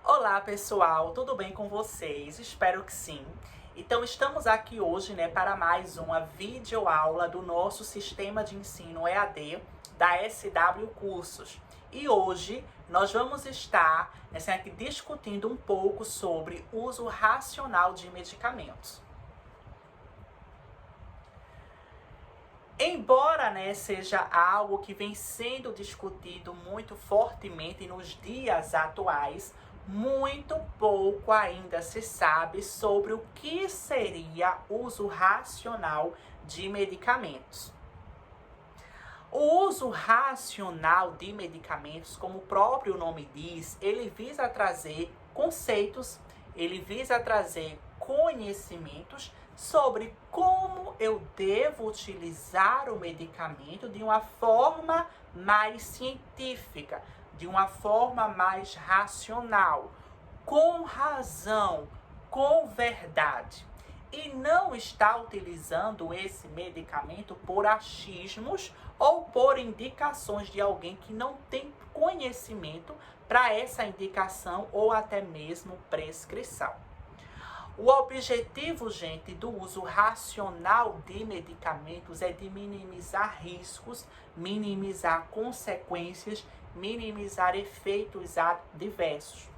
Olá pessoal, tudo bem com vocês? Espero que sim. Então estamos aqui hoje, para mais uma videoaula do nosso sistema de ensino EAD da SW Cursos. E hoje nós vamos estar aqui discutindo um pouco sobre uso racional de medicamentos. Embora seja algo que vem sendo discutido muito fortemente nos dias atuais, muito pouco ainda se sabe sobre o que seria uso racional de medicamentos. O uso racional de medicamentos, como o próprio nome diz, ele visa trazer conceitos, ele visa trazer conhecimentos sobre como eu devo utilizar o medicamento de uma forma mais científica, de uma forma mais racional, com razão, com verdade. E não está utilizando esse medicamento por achismos ou por indicações de alguém que não tem conhecimento para essa indicação ou até mesmo prescrição. O objetivo, gente, do uso racional de medicamentos é de minimizar riscos, minimizar consequências, minimizar efeitos adversos.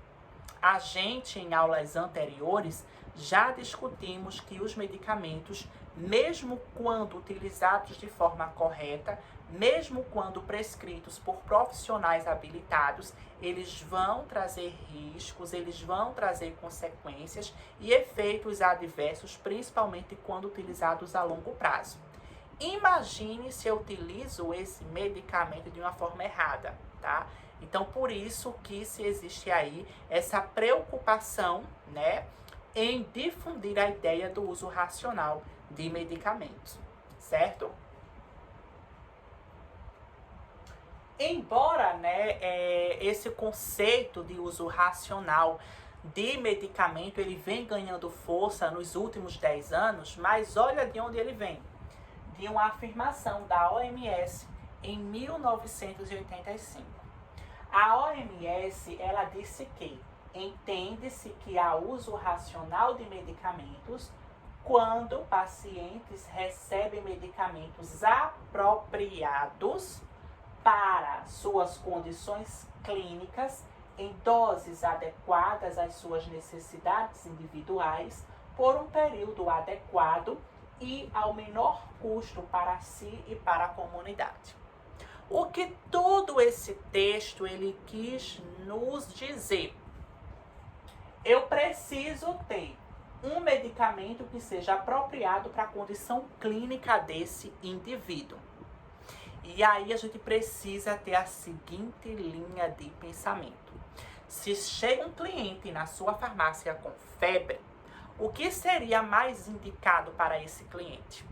A gente, em aulas anteriores, já discutimos que os medicamentos, mesmo quando utilizados de forma correta, mesmo quando prescritos por profissionais habilitados, eles vão trazer riscos, eles vão trazer consequências e efeitos adversos, principalmente quando utilizados a longo prazo. Imagine se eu utilizo esse medicamento de uma forma errada, tá? Então, por isso que se existe aí essa preocupação, em difundir a ideia do uso racional de medicamentos, certo? Embora, esse conceito de uso racional de medicamento, ele vem ganhando força nos últimos 10 anos, mas olha de onde ele vem. De uma afirmação da OMS em 1985. A OMS, ela disse que entende-se que há uso racional de medicamentos quando pacientes recebem medicamentos apropriados para suas condições clínicas, em doses adequadas às suas necessidades individuais, por um período adequado e ao menor custo para si e para a comunidade. O que todo esse texto ele quis nos dizer? Eu preciso ter um medicamento que seja apropriado para a condição clínica desse indivíduo. E aí a gente precisa ter a seguinte linha de pensamento. Se chega um cliente na sua farmácia com febre, o que seria mais indicado para esse cliente?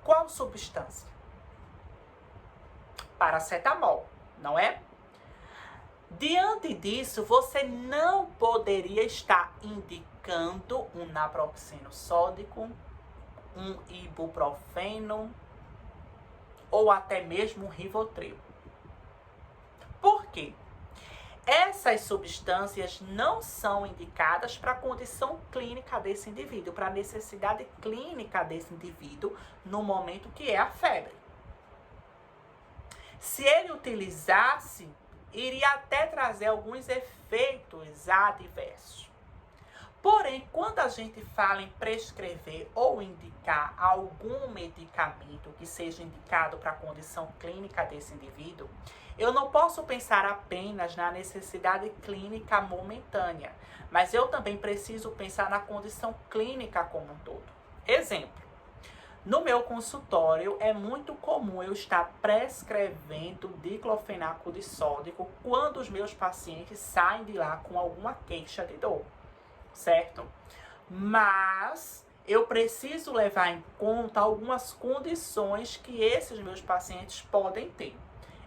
Qual substância? Paracetamol, não é? Diante disso, você não poderia estar indicando um naproxeno sódico, um ibuprofeno ou até mesmo um Rivotril. Por quê? Essas substâncias não são indicadas para a condição clínica desse indivíduo, para a necessidade clínica desse indivíduo no momento que é a febre. Se ele utilizasse, iria até trazer alguns efeitos adversos. Porém, quando a gente fala em prescrever ou indicar algum medicamento que seja indicado para a condição clínica desse indivíduo, eu não posso pensar apenas na necessidade clínica momentânea, mas eu também preciso pensar na condição clínica como um todo. Exemplo. No meu consultório, é muito comum eu estar prescrevendo diclofenaco disódico quando os meus pacientes saem de lá com alguma queixa de dor, certo? Mas eu preciso levar em conta algumas condições que esses meus pacientes podem ter.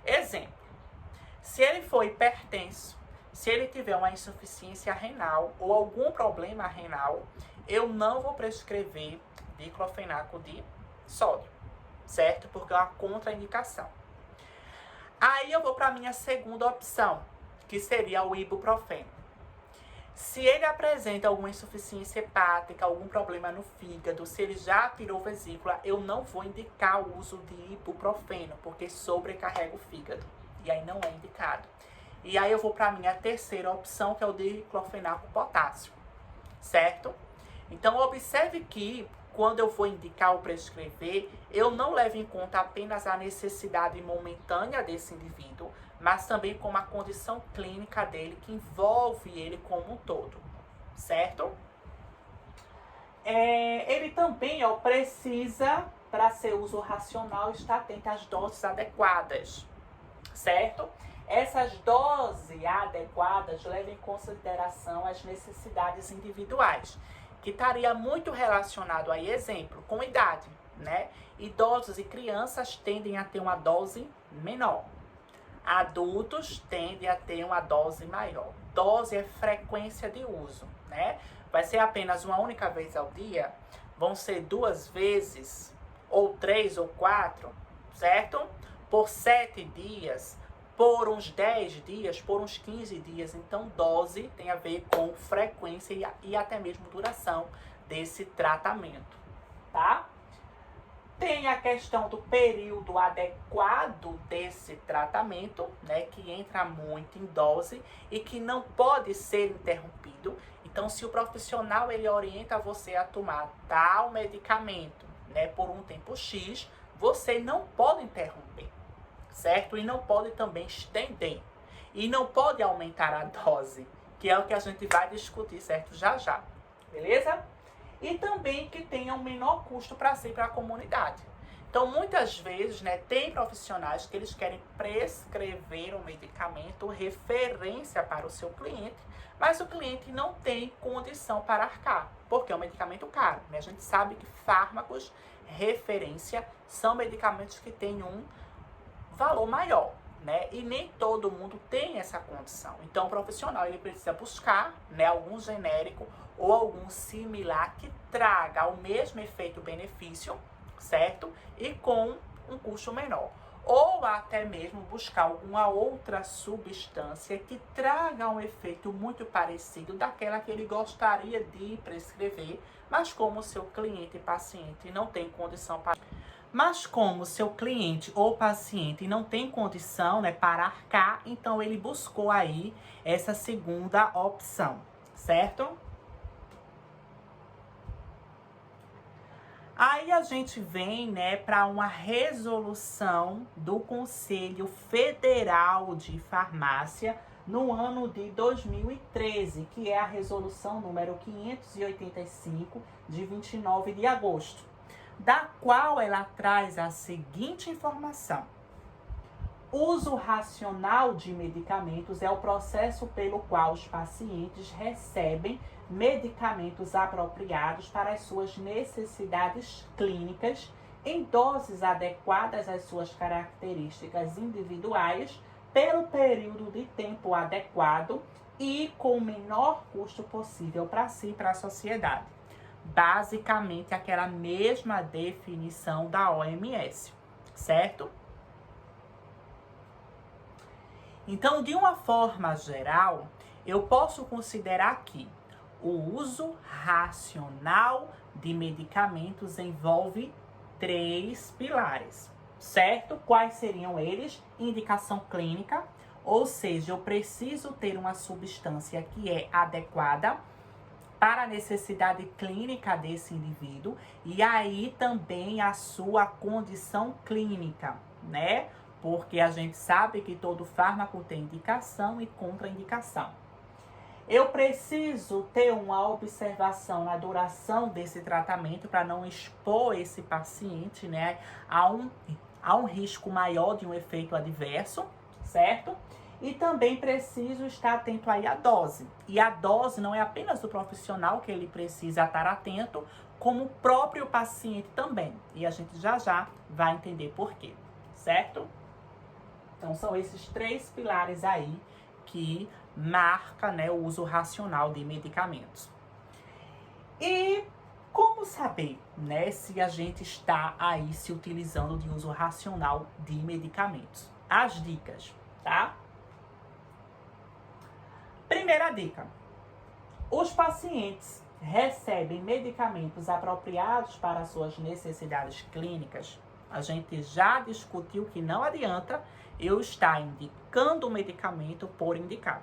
Exemplo, se ele for hipertenso, se ele tiver uma insuficiência renal ou algum problema renal, eu não vou prescrever diclofenaco de sódio, certo? Porque é uma contraindicação. Aí eu vou para a minha segunda opção, que seria o ibuprofeno. Se ele apresenta alguma insuficiência hepática, algum problema no fígado, se ele já tirou vesícula, eu não vou indicar o uso de ibuprofeno, porque sobrecarrega o fígado. E aí não é indicado. E aí eu vou para a minha terceira opção, que é o diclofenaco potássio, certo? Então, observe que quando eu vou indicar ou prescrever, eu não levo em conta apenas a necessidade momentânea desse indivíduo, mas também como a condição clínica dele, que envolve ele como um todo, certo? Ele também precisa, para ser uso racional, estar atento às doses adequadas, certo? Essas doses adequadas levam em consideração as necessidades individuais, que estaria muito relacionado aí, exemplo, com idade, né? Idosos e crianças tendem a ter uma dose menor. Adultos tendem a ter uma dose maior. Dose é frequência de uso, né? Vai ser apenas uma única vez ao dia? Vão ser 2 vezes, ou 3 ou 4, certo? Por 7 dias, por uns 10 dias, por uns 15 dias. Então, dose tem a ver com frequência e até mesmo duração desse tratamento, tá? Tem a questão do período adequado desse tratamento, né, que entra muito em dose e que não pode ser interrompido. Então, se o profissional ele orienta você a tomar tal medicamento, né, por um tempo X, você não pode interromper, certo? E não pode também estender. E não pode aumentar a dose, que é o que a gente vai discutir, certo? Já já, beleza? E também que tenha um menor custo para si e para a comunidade. Então, muitas vezes, né, tem profissionais que eles querem prescrever um medicamento referência para o seu cliente, mas o cliente não tem condição para arcar, porque é um medicamento caro, né? A gente sabe que fármacos referência são medicamentos que têm um valor maior, né? E nem todo mundo tem essa condição. Então, o profissional ele precisa buscar, né, algum genérico ou algum similar que traga o mesmo efeito-benefício, certo? E com um custo menor. Ou até mesmo buscar alguma outra substância que traga um efeito muito parecido daquela que ele gostaria de prescrever, mas como o seu cliente e paciente não tem condição para... Mas como seu cliente ou paciente não tem condição, né, para arcar, então ele buscou aí essa segunda opção, certo? Aí a gente vem, né, para uma resolução do Conselho Federal de Farmácia no ano de 2013, que é a resolução número 585, de 29 de agosto, da qual ela traz a seguinte informação: uso racional de medicamentos é o processo pelo qual os pacientes recebem medicamentos apropriados para as suas necessidades clínicas em doses adequadas às suas características individuais, pelo período de tempo adequado e com o menor custo possível para si e para a sociedade. Basicamente, aquela mesma definição da OMS, certo? Então, de uma forma geral, eu posso considerar que o uso racional de medicamentos envolve 3 pilares, certo? Quais seriam eles? Indicação clínica, ou seja, eu preciso ter uma substância que é adequada para a necessidade clínica desse indivíduo e aí também a sua condição clínica, né? Porque a gente sabe que todo fármaco tem indicação e contraindicação. Eu preciso ter uma observação na duração desse tratamento para não expor esse paciente, né, a um risco maior de um efeito adverso, certo? E também preciso estar atento aí à dose. E a dose não é apenas do profissional que ele precisa estar atento, como o próprio paciente também. E a gente já já vai entender por quê, certo? Então, são esses 3 pilares aí que marca, né, o uso racional de medicamentos. E como saber, né, se a gente está aí se utilizando de uso racional de medicamentos? As dicas, tá? Primeira dica: Os pacientes recebem medicamentos apropriados para suas necessidades clínicas. A gente já discutiu que não adianta eu estar indicando o medicamento por indicar.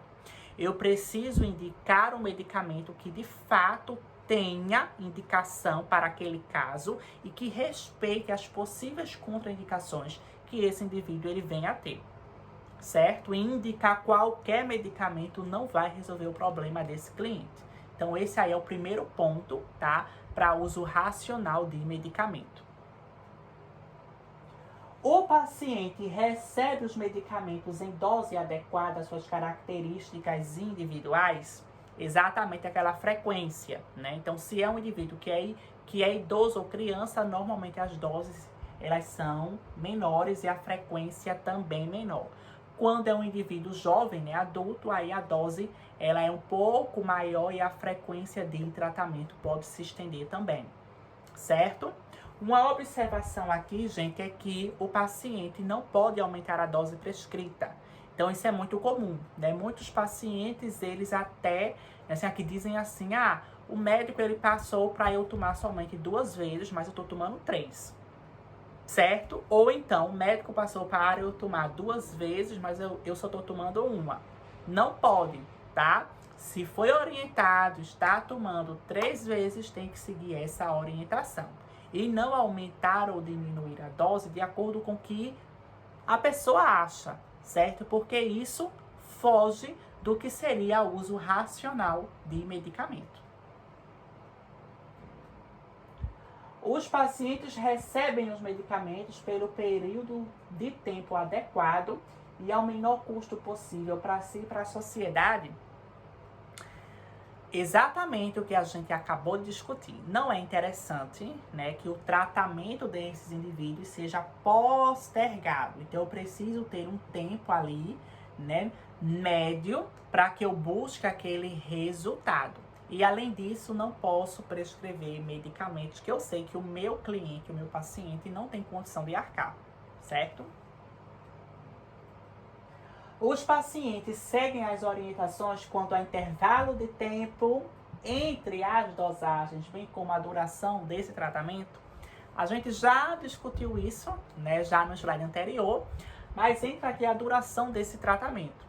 Eu preciso indicar um medicamento que de fato tenha indicação para aquele caso e que respeite as possíveis contraindicações que esse indivíduo ele venha a ter, certo? E indicar qualquer medicamento não vai resolver o problema desse cliente. Então esse aí é o primeiro ponto, tá? Para uso racional de medicamento. O paciente recebe os medicamentos em dose adequada às suas características individuais, exatamente aquela frequência, né? Então, se é um indivíduo que é idoso ou criança, normalmente as doses elas são menores e a frequência também menor. Quando é um indivíduo jovem, né, adulto, aí a dose ela é um pouco maior e a frequência de tratamento pode se estender também, certo? Uma observação aqui, gente, é que o paciente não pode aumentar a dose prescrita. Então, isso é muito comum, né? Muitos pacientes, eles até, assim, aqui dizem assim, o médico, ele passou para eu tomar somente 2 vezes, mas eu tô tomando 3, certo? Ou então, o médico passou para eu tomar 2 vezes, mas eu só tô tomando 1. Não pode, tá? Se foi orientado, está tomando 3 vezes, tem que seguir essa orientação. E não aumentar ou diminuir a dose de acordo com o que a pessoa acha, certo? Porque isso foge do que seria o uso racional de medicamento. Os pacientes recebem os medicamentos pelo período de tempo adequado e ao menor custo possível para si e para a sociedade. Exatamente o que a gente acabou de discutir. Não é interessante, né, que o tratamento desses indivíduos seja postergado. Então, eu preciso ter um tempo ali, né, médio, para que eu busque aquele resultado. E, além disso, não posso prescrever medicamentos que eu sei que o meu cliente, o meu paciente, não tem condição de arcar, certo? Os pacientes seguem as orientações quanto ao intervalo de tempo entre as dosagens, bem como a duração desse tratamento. A gente já discutiu isso, né, já no slide anterior, mas entra aqui a duração desse tratamento.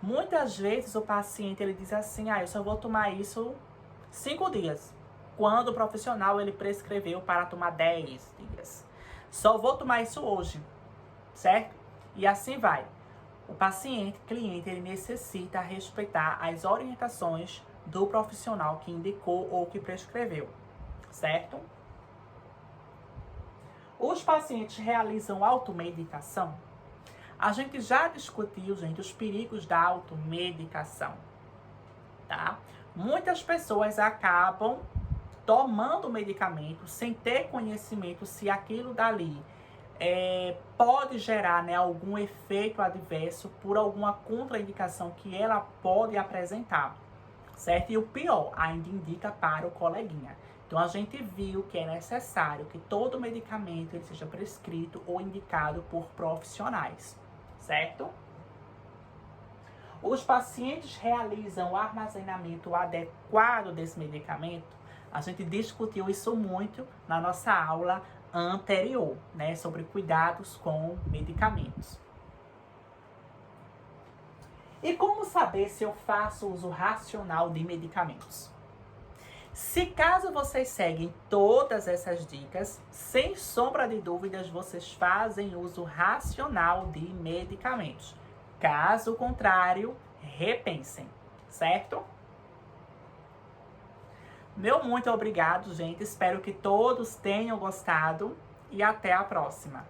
Muitas vezes o paciente ele diz assim, eu só vou tomar isso 5 dias, quando o profissional ele prescreveu para tomar 10 dias. Só vou tomar isso hoje, certo? E assim vai. O paciente, cliente, ele necessita respeitar as orientações do profissional que indicou ou que prescreveu, certo? Os pacientes realizam automedicação. A gente já discutiu, gente, os perigos da automedicação, tá? Muitas pessoas acabam tomando medicamento sem ter conhecimento se aquilo dali pode gerar, né, algum efeito adverso por alguma contraindicação que ela pode apresentar, certo? E o pior, ainda indica para o coleguinha. Então, a gente viu que é necessário que todo medicamento ele seja prescrito ou indicado por profissionais, certo? Os pacientes realizam o armazenamento adequado desse medicamento. A gente discutiu isso muito na nossa aula anterior, né, sobre cuidados com medicamentos. E como saber se eu faço uso racional de medicamentos? Se caso vocês seguem todas essas dicas, sem sombra de dúvidas, vocês fazem uso racional de medicamentos. Caso contrário, repensem, certo? Meu muito obrigado, gente. Espero que todos tenham gostado e até a próxima.